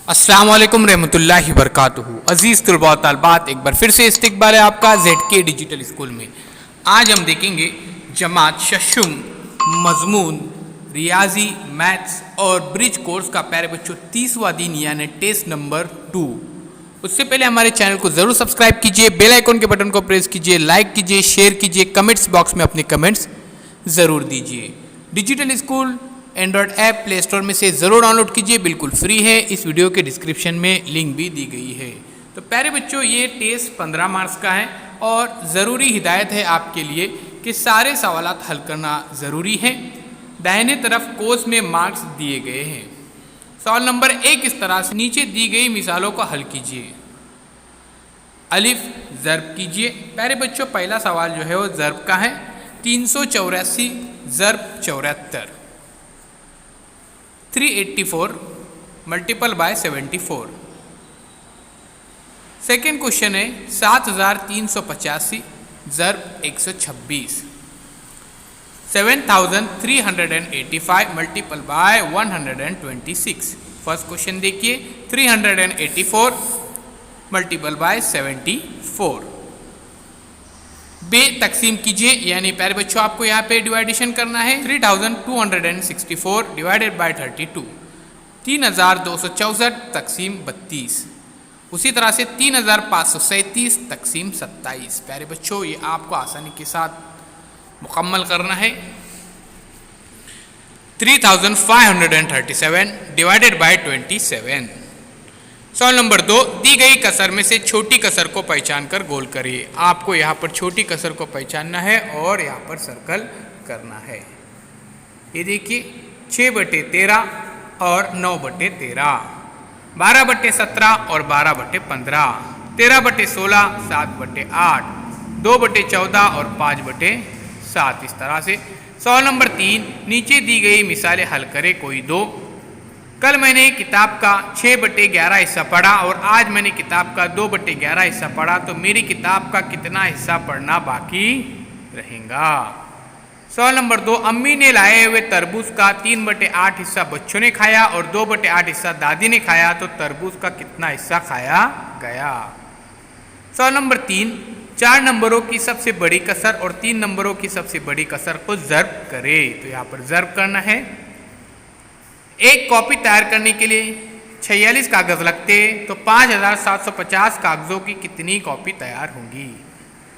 अस्सलाम वालेकुम रहमतुल्लाहि वबरकातुहू। अजीज़ तलबा व तालिबात, एक बार फिर से इस्तकबाल है आपका ZK डिजिटल स्कूल में। आज हम देखेंगे जमात शशुम मजमून रियाजी मैथ्स और ब्रिज कोर्स का प्यारे बच्चों 30वां दिन यानी टेस्ट नंबर 2। उससे पहले हमारे चैनल को ज़रूर सब्सक्राइब कीजिए, बेल आइकन के बटन को प्रेस कीजिए, लाइक कीजिए, शेयर कीजिए, कमेंट्स बॉक्स में अपने कमेंट्स ज़रूर दीजिए। Digital school Android app play store में से ज़रूर डाउनलोड कीजिए, बिल्कुल फ्री है। इस वीडियो के डिस्क्रिप्शन में लिंक भी दी गई है। तो प्यारे बच्चों, ये टेस्ट 15 मार्क्स का है और ज़रूरी हिदायत है आपके लिए कि सारे सवालात हल करना ज़रूरी है। दाहिने तरफ कोर्स में मार्क्स दिए गए हैं। सवाल नंबर 1 इस तरह से, नीचे दी गई मिसालों को हल कीजिए। अलिफ ज़र्ब कीजिए। प्यारे बच्चों, पहला सवाल जो है वो ज़र्ब का है। 384 ज़र्ब 74, 384 मल्टीपल बाय 74। सेकेंड क्वेश्चन है 7385 ज़र्ब 126, 7385 मल्टीपल बाय 126। फर्स्ट क्वेश्चन देखिए, 384 मल्टीपल बाय 74। बे तकसीम कीजिए, यानी प्यारे बच्चों आपको यहाँ पे डिवाइडेशन करना है। 3264 डिवाइडेड बाय 32, 3264 तकसीम 32। उसी तरह से 3537 तकसीम 27। प्यारे बच्चों, ये आपको आसानी के साथ मुकम्मल करना है। 3537 डिवाइडेड बाय 27। सवाल नंबर 2, दी गई कसर में से छोटी कसर को पहचान कर गोल करिए। आपको यहाँ पर छोटी कसर को पहचानना है और यहाँ पर सर्कल करना है। ये देखिए 6/13 और 9/13, 12/17 और 12/15, 13/16, 7/8, 2/14 और 5/7। इस तरह से। सवाल नंबर 3, नीचे दी गई मिसालें हल करें कोई दो। कल मैंने किताब का 6/11 हिस्सा पढ़ा और आज मैंने किताब का 2/11 हिस्सा पढ़ा, तो मेरी किताब का कितना हिस्सा पढ़ना बाकी रहेगा। सवाल नंबर 2, अम्मी ने लाए हुए तरबूज का 3/8 हिस्सा बच्चों ने खाया और 2/8 हिस्सा दादी ने खाया, तो तरबूज का कितना हिस्सा खाया गया। सवाल नंबर 3, 4 नंबरों की सबसे बड़ी कसर और 3 नंबरों की सबसे बड़ी कसर को ज़र्ब करे। तो यहाँ पर ज़र्ब करना है। एक कॉपी तैयार करने के लिए 46 कागज़ लगते, तो 5750 कागज़ों की कितनी कॉपी तैयार होंगी।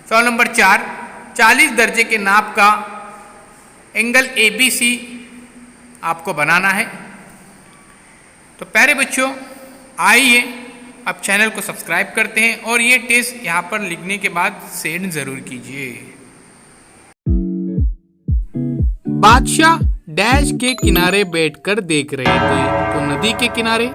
सवाल नंबर 4, 40 दर्जे के नाप का एंगल ABC आपको बनाना है। तो प्यारे बच्चों, आइए अब चैनल को सब्सक्राइब करते हैं और ये टेस्ट यहाँ पर लिखने के बाद सेंड ज़रूर कीजिए। बादशाह डैश के किनारे बैठकर देख रहे थे, तो नदी के किनारे।